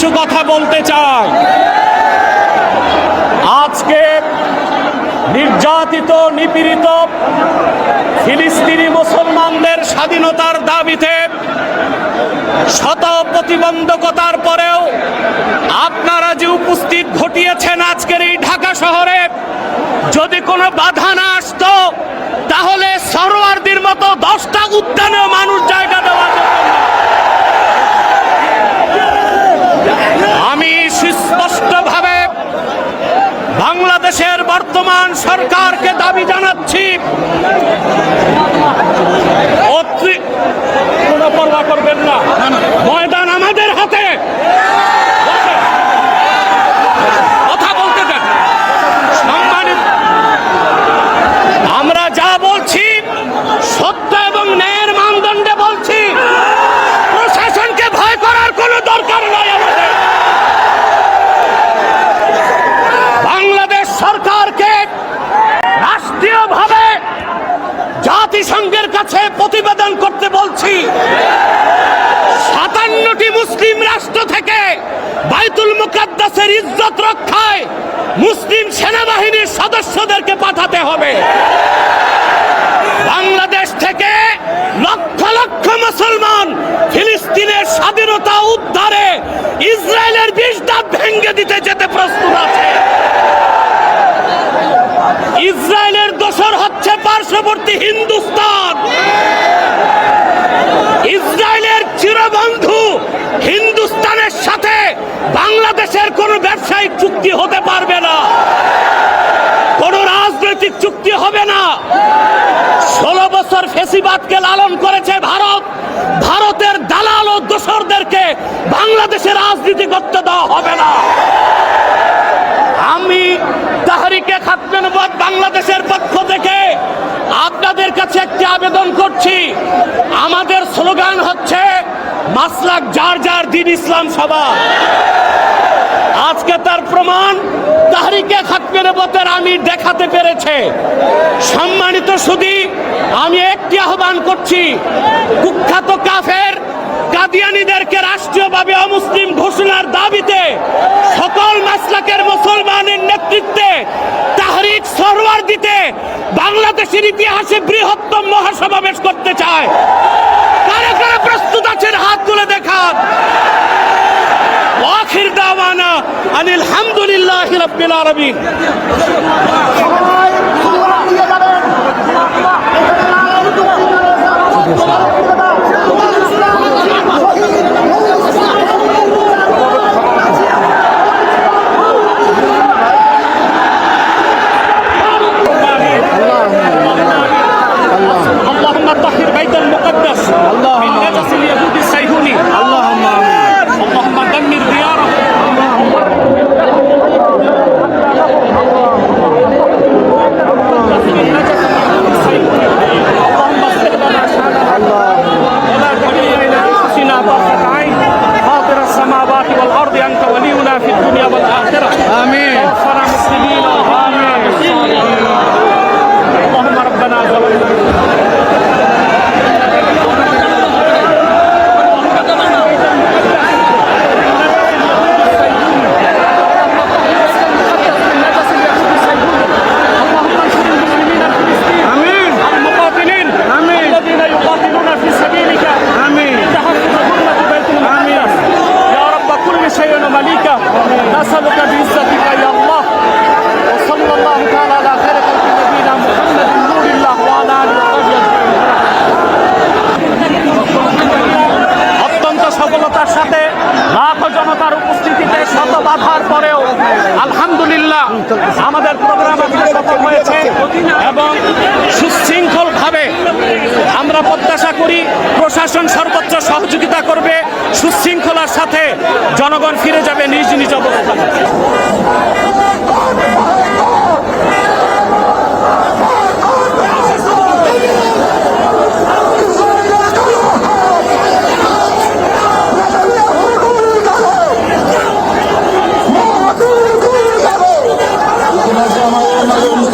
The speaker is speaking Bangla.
কিছু কথা বলতে চাই। আজকে নির্যাতিত নিপীড়িত ফিলিস্তিনি মুসলমানদের স্বাধীনতার দাবিতে শত প্রতিবন্ধকতার পরেও আপনারা যে উপস্থিত ঘটিয়েছেন আজকের এই ঢাকা শহরে, যদি কোনো বাধা না আসতো তাহলে সরোয়ারদের মতো 10টা উদ্যানেও মানুষ জায়গা দেওয়া যেত না। আমি সুস্পষ্টভাবে বাংলাদেশের বর্তমান সরকারকে দাবি জানাচ্ছি, কোনো পরোয়া করবেন না, ময়দান আমাদের হাতে, কথা বলতে দেন। সম্মানিত, আমরা যা বলছি সত্য এবং ন্যায়ের মানদণ্ডে বলছি, প্রশাসনকে ভয় করার কোনো দরকার নাই। আমাদের বাংলাদেশ সরকারকে রাষ্ট্রীয়ভাবে জাতিসংঘের কাছে প্রতিবেদন করতে বলছি। 57টি মুসলিম রাষ্ট্র থেকে বাইতুল মুকাদ্দাসের ইজ্জত রক্ষায় মুসলিম সেনাবাহিনীর সদস্যদেরকে পাঠাতে হবে। বাংলাদেশ থেকে লক্ষ লক্ষ মুসলমান ফিলিস্তিনের স্বাধীনতা উদ্ধারে ইসরায়েলের 20 দাঁত ভেঙে দিতে যেতে প্রস্তুত আছে। ইসরায়েলের দোসর হচ্ছে পার্শ্ববর্তী হিন্দুস্তান। ইসরায়েলের চিরবন্ধু হিন্দুস্তানের সাথে বাংলাদেশের কোনো ব্যবসায়িক চুক্তি হতে পারবে না, কোনো রাজনৈতিক চুক্তি হবে না। 16 বছর ফ্যাসিবাদকে লালন করেছে ভারত। ভারতের দালাল ও দোসরদেরকে বাংলাদেশের রাজনীতি করতে দেওয়া হবে না। আমি তাহরিকে খাতমে নবুয়ত বাংলাদেশের পক্ষ থেকে আপনাদের কাছে একটি আবেদন করছি। আমাদের স্লোগান হচ্ছে মাসলাক যার যার দিন ইসলাম সবার। আজকে তার প্রমাণ তাহরিকে খাতমে নবুয়তের আমির দেখাতে পেরেছে। সম্মানিত সুধী, আমি একটি আহ্বান করছি, কুখ্যাত কাফের কাদিয়ানীদেরকে রাষ্ট্রীয়ভাবে অমুসলিম ঘোষণার দাবিতে সকল মাসলাকের মুসলমানের নেতৃত্বে তাহরিক সরওয়ার দিতে বাংলাদেশের ইতিহাসে বৃহত্তম মহাসমাবেশ করতে চায়। কারা কারা প্রস্তুত আছেন হাত তুলে দেখান। আখির দাওয়ানা আনিল হামদুলিল্লাহি রাব্বিল আলামিন। জনতার উপস্থিতিতে শত বাধার পরেও আলহামদুলিল্লাহ আমাদের প্রোগ্রাম সফল হয়েছে এবং সুশৃঙ্খলভাবে আমরা প্রত্যাশা করি প্রশাসন সর্বোচ্চ সহযোগিতা করবে। সুশৃঙ্খলার সাথে জনগণ ফিরে যাবে নিজ নিজ অবস্থানে। Gracias.